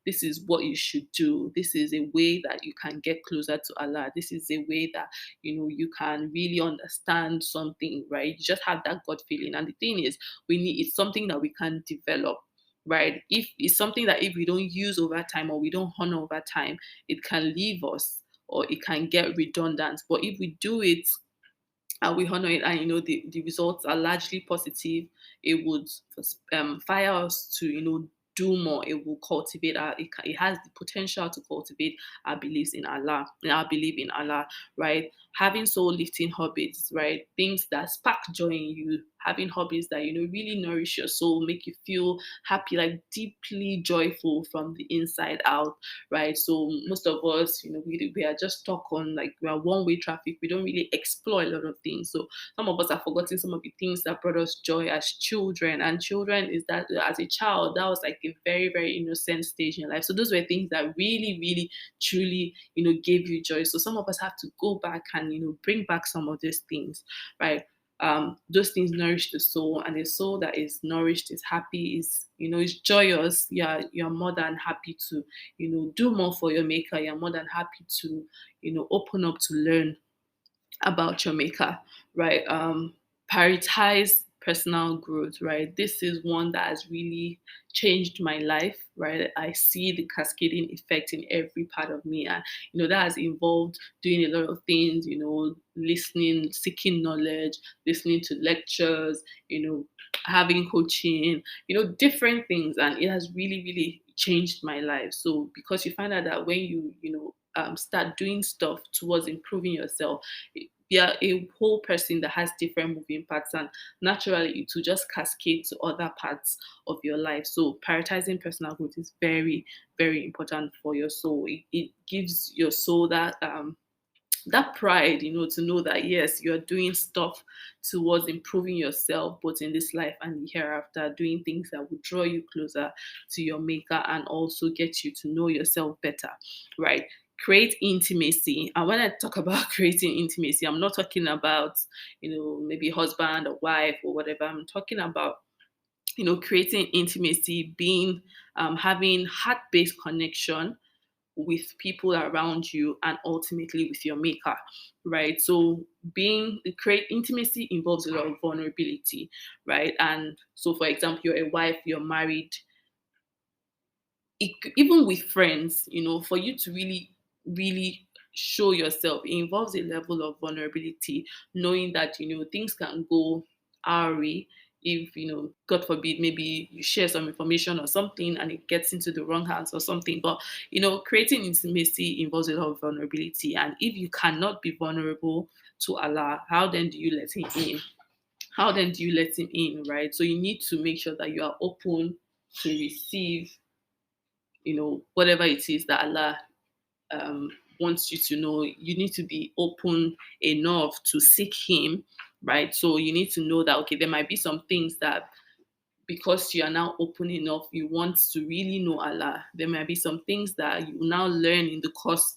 this is what you should do. This is a way that you can get closer to Allah. This is a way that, you can really understand something, right? You just have that gut feeling. And the thing is, it's something that we can develop, right? If it's something that if we don't use over time, or we don't honor over time, it can leave us, or it can get redundant. But if we do it and we honor it, and the results are largely positive, it would fire us to do more, it will cultivate it has the potential to cultivate our beliefs in Allah, our belief in Allah, right? Having soul lifting hobbies, right? Things that spark joy in you, having hobbies that really nourish your soul, make you feel happy, like deeply joyful from the inside out, right? So most of us, we are just stuck on, like, we are one-way traffic. We don't really explore a lot of things. So some of us are forgetting some of the things that brought us joy as children. And children is that, as a child, that was like a very, very innocent stage in your life. So those were things that really, really, truly, gave you joy. So some of us have to go back and, bring back some of these things, right? Those things nourish the soul, and a soul that is nourished, is happy, is joyous. You're more than happy to, do more for your maker. You're more than happy to, open up to learn about your maker, right? Prioritize personal growth, right? This is one that has really changed my life, right? I see the cascading effect in every part of me, and that has involved doing a lot of things, listening, seeking knowledge, listening to lectures, having coaching, different things, and it has really, really changed my life. So because you find out that when start doing stuff towards improving yourself, you're a whole person that has different moving parts, and naturally it will just cascade to other parts of your life. So prioritizing personal growth is very, very important for your soul. It gives your soul that pride, to know that yes, you're doing stuff towards improving yourself, both in this life and the hereafter, doing things that will draw you closer to your maker and also get you to know yourself better, right? Create intimacy. And when I talk about creating intimacy, I'm not talking about, maybe husband or wife or whatever. I'm talking about, creating intimacy, being, having heart-based connection with people around you, and ultimately with your maker, right? So being create intimacy involves a lot of vulnerability, right? And so, for example, you're a wife, you're married, even with friends, for you to really, really show yourself, it involves a level of vulnerability, knowing that, things can go our way if, God forbid, maybe you share some information or something and it gets into the wrong hands or something. But, creating intimacy involves a lot of vulnerability. And if you cannot be vulnerable to Allah, how then do you let Him in? How then do you let Him in, right? So you need to make sure that you are open to receive, whatever it is that Allah um, wants you to know. You need to be open enough to seek Him, right? So you need to know that, okay, there might be some things that, because you are now open enough, you want to really know Allah. There might be some things that you now learn in the course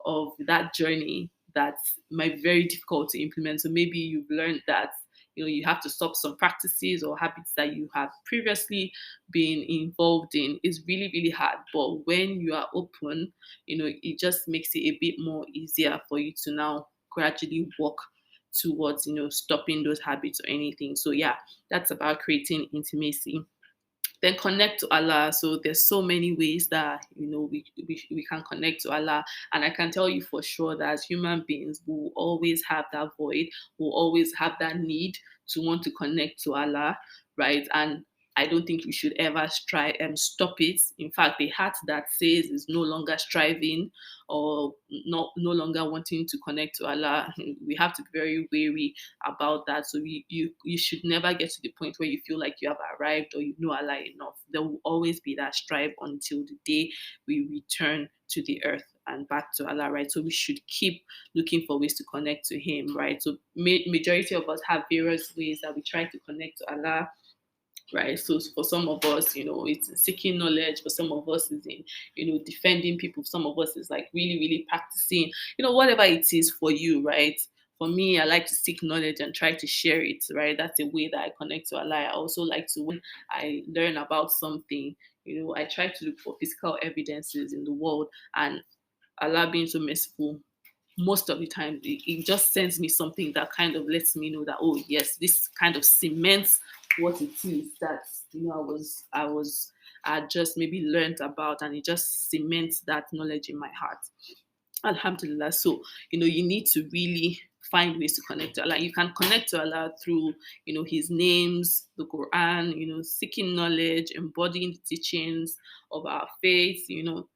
of that journey that might be very difficult to implement. So maybe you've learned that, you have to stop some practices or habits that you have previously been involved in. It's really, really hard. But when you are open, it just makes it a bit more easier for you to now gradually walk towards, stopping those habits or anything. So yeah, that's about creating intimacy. Then connect to Allah. So there's so many ways that, we can connect to Allah. And I can tell you for sure that as human beings, we will always have that void, we'll always have that need to want to connect to Allah, right? And I don't think we should ever try and stop it. In fact, the heart that says is no longer striving or no longer wanting to connect to Allah, we have to be very wary about that. So you should never get to the point where you feel like you have arrived or you know Allah enough. There will always be that strive until the day we return to the earth and back to Allah, right? So we should keep looking for ways to connect to Him, right? So majority of us have various ways that we try to connect to Allah, right? So for some of us, it's seeking knowledge. For some of us, is in, defending people. For some of us, is like really, really practicing, whatever it is for you, right? For me, I like to seek knowledge and try to share it, right? That's a way that I connect to Allah. I also like to, when I learn about something, I try to look for physical evidences in the world, and Allah being so merciful, most of the time it just sends me something that kind of lets me know that, oh yes, this kind of cements what it is that, I just maybe learned about, and it just cements that knowledge in my heart. Alhamdulillah. So, you need to really find ways to connect to Allah. You can connect to Allah through, His names, the Quran, seeking knowledge, embodying the teachings of our faith.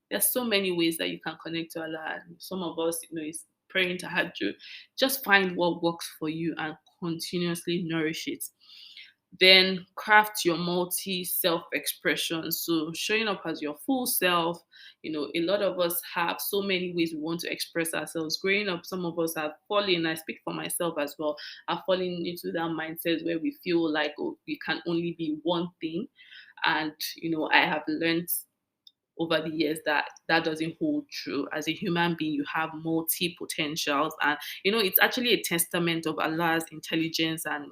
There's so many ways that you can connect to Allah. Some of us, is praying to Hajj. Just find what works for you and continuously nourish it. Then craft your multi self expression. So showing up as your full self. A lot of us have so many ways we want to express ourselves. Growing up, some of us have fallen, I speak for myself as well, have fallen into that mindset where we feel like, oh, we can only be one thing. And I have learned over the years that that doesn't hold true. As a human being, you have multi potentials, and it's actually a testament of Allah's intelligence and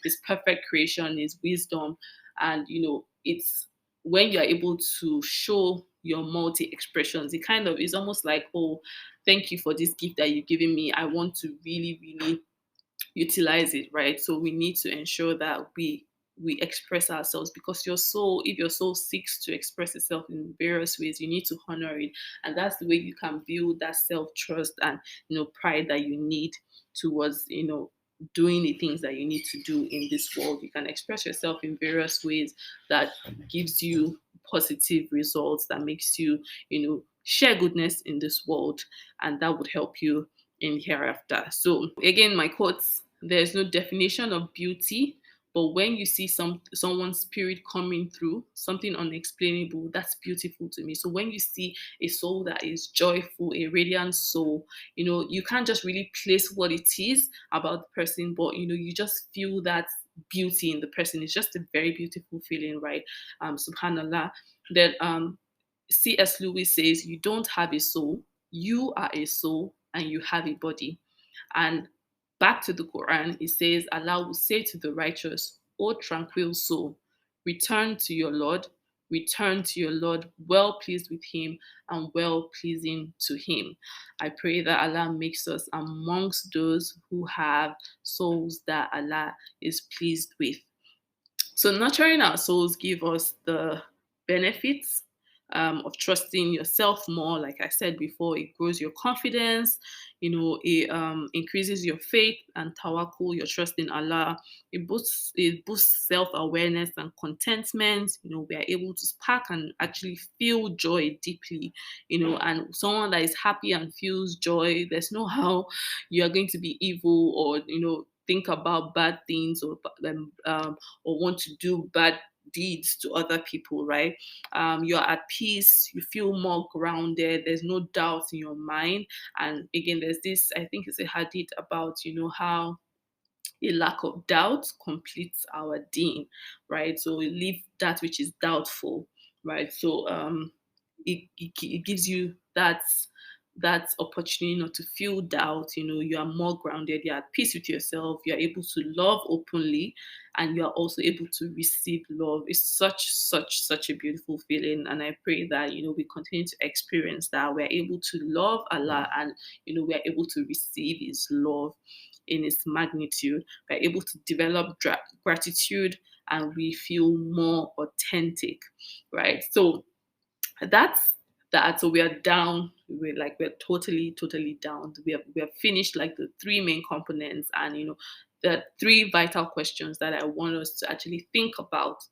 His perfect creation, His wisdom, and it's when you are able to show your multi expressions, it kind of is almost like, oh, thank you for this gift that you've given me. I want to really, really utilize it, right? So we need to ensure that we express ourselves, because your soul, if your soul seeks to express itself in various ways, you need to honor it. And that's the way you can build that self-trust and pride that you need towards doing the things that you need to do in this world. You can express yourself in various ways that gives you positive results, that makes you share goodness in this world, and that would help you in hereafter. So again, my quotes: there's no definition of beauty, but when you see someone's spirit coming through, something unexplainable, that's beautiful to me. So when you see a soul that is joyful, a radiant soul, you can't just really place what it is about the person, but you just feel that beauty in the person. It's just a very beautiful feeling, right? Subhanallah. That C.S. Lewis says, you don't have a soul, you are a soul and you have a body. And back to the Quran, it says, Allah will say to the righteous, O tranquil soul, return to your Lord, well pleased with Him and well pleasing to Him. I pray that Allah makes us amongst those who have souls that Allah is pleased with. So nurturing our souls give us the benefits of trusting yourself more. Like I said before, it grows your confidence. It increases your faith and tawakkul, your trust in Allah. It boosts self-awareness and contentment. We are able to spark and actually feel joy deeply. And someone that is happy and feels joy, there's no how you are going to be evil or think about bad things or want to do bad deeds to other people, right? You're at peace, you feel more grounded, there's no doubt in your mind. And again, there's this, I think it's a hadith about, how a lack of doubt completes our deen, right? So we leave that which is doubtful, right? So it gives you that opportunity not to feel doubt. You are more grounded, you're at peace with yourself, you're able to love openly, and you're also able to receive love. It's such a beautiful feeling, and I pray that we continue to experience that. We're able to love Allah, and we're able to receive His love in its magnitude. We're able to develop gratitude, and we feel more authentic, right? So that's that. So we are down. We're totally down. We have finished like the three main components, and the three vital questions that I want us to actually think about,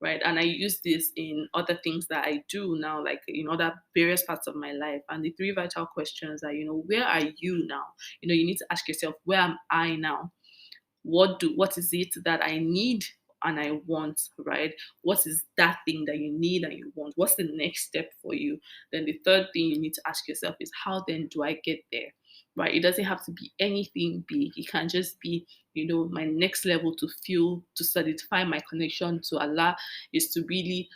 right? And I use this in other things that I do now, like in other various parts of my life. And the three vital questions are, where are you now? You need to ask yourself, where am I now? What is it that I need and I want, right? What is that thing that you need and you want? What's the next step for you? Then the third thing you need to ask yourself is, how then do I get there? Right? It doesn't have to be anything big. It can just be, my next level to solidify my connection to Allah is to really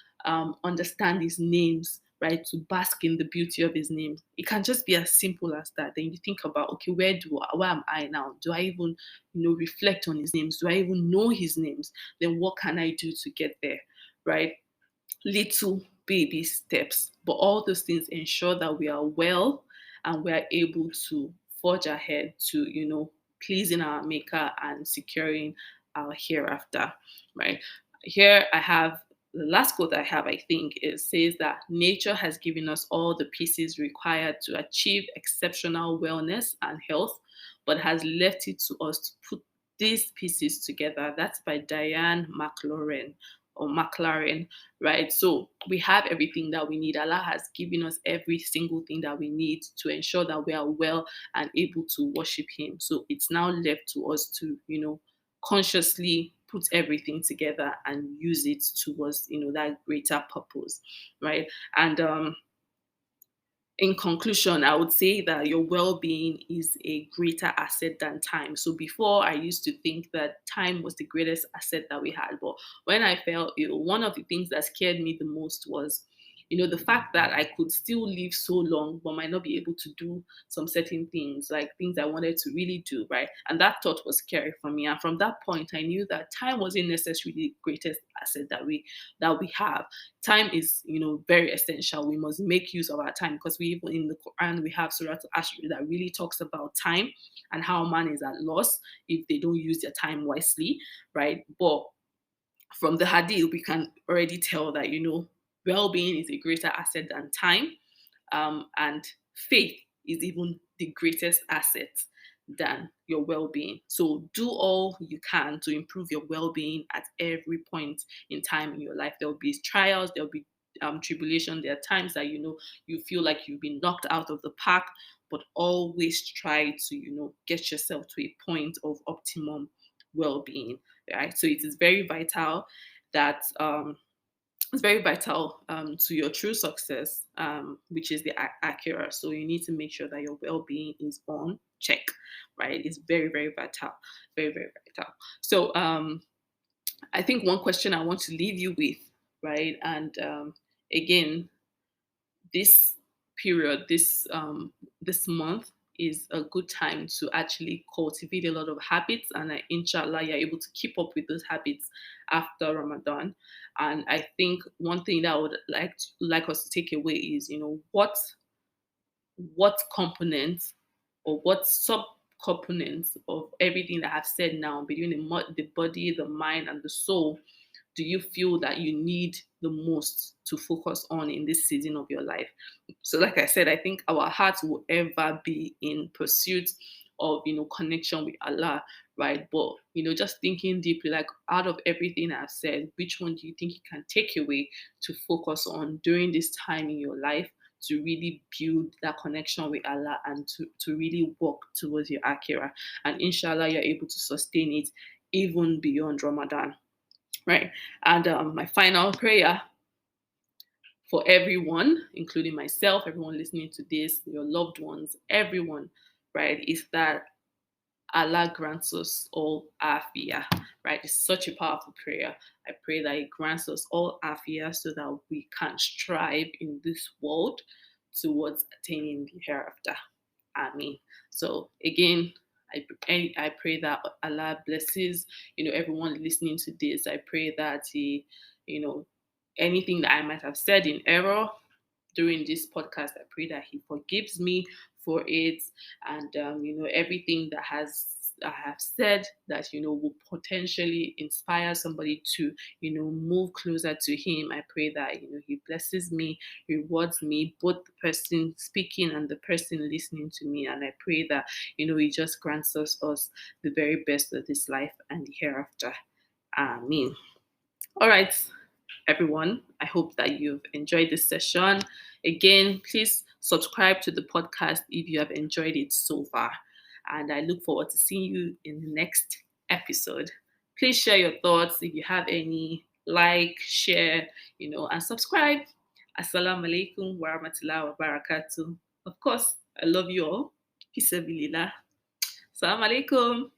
understand His names, right? To bask in the beauty of His names. It can just be as simple as that. Then you think about, okay, where am I now? Do I even reflect on His names? Do I even know His names? Then what can I do to get there, right? Little baby steps, but all those things ensure that we are well and we are able to forge ahead to pleasing our Maker and securing our hereafter, right? Here I have the last quote I have, I think, it says that nature has given us all the pieces required to achieve exceptional wellness and health, but has left it to us to put these pieces together. That's by Diane McLaurin or McLaren, right? So we have everything that we need. Allah has given us every single thing that we need to ensure that we are well and able to worship Him. So it's now left to us to, consciously put everything together and use it towards, that greater purpose, right? And in conclusion, I would say that your well-being is a greater asset than time. So before, I used to think that time was the greatest asset that we had. But when I felt ill, one of the things that scared me the most was, the fact that I could still live so long, but might not be able to do some certain things, like things I wanted to really do, right? And that thought was scary for me. And from that point, I knew that time wasn't necessarily the greatest asset that we have. Time is, very essential. We must make use of our time, because we even in the Quran we have Surah Al-Ashr that really talks about time and how man is at loss if they don't use their time wisely, right? But from the hadith we can already tell that, well-being is a greater asset than time, and faith is even the greatest asset than your well-being. So do all you can to improve your well-being at every point in time in your life. There'll be trials, there'll be tribulation. There are times that you feel like you've been knocked out of the park, but always try to get yourself to a point of optimum well-being. Right. So it is very vital that it's very vital to your true success, which is the accurate. So you need to make sure that your well-being is on check, right? It's very, very vital, very, very vital. So I think one question I want to leave you with, right? And again, this period, this month is a good time to actually cultivate a lot of habits, and inshallah you're able to keep up with those habits after Ramadan. And I think one thing that I would like us to take away is, what components or what sub components of everything that I've said now, between the body, the mind, and the soul, do you feel that you need the most to focus on in this season of your life? So, like I said, I think our hearts will ever be in pursuit of, connection with Allah, right? But, just thinking deeply, like out of everything I've said, which one do you think you can take away to focus on during this time in your life to really build that connection with Allah and to really work towards your akira? And inshallah, you're able to sustain it even beyond Ramadan. Right. And my final prayer for everyone, including myself, everyone listening to this, your loved ones, everyone, right, is that Allah grants us all afiyah, right? It's such a powerful prayer. I pray that He grants us all afiyah so that we can strive in this world towards attaining the hereafter. Amen. So again, I pray that Allah blesses, everyone listening to this. I pray that He, anything that I might have said in error during this podcast, I pray that He forgives me for it, and everything that I have said that will potentially inspire somebody to move closer to Him. I pray that He blesses me, rewards me, both the person speaking and the person listening to me, and I pray that He just grants us the very best of this life and the hereafter. Amen. All right, everyone. I hope that you've enjoyed this session. Again, please subscribe to the podcast if you have enjoyed it so far. And I look forward to seeing you in the next episode. Please share your thoughts if you have any. Like, share, and subscribe. Assalamu alaikum wa rahmatullahi wa barakatuh. Of course, I love you all. Peace abilillah. Assalamu alaikum.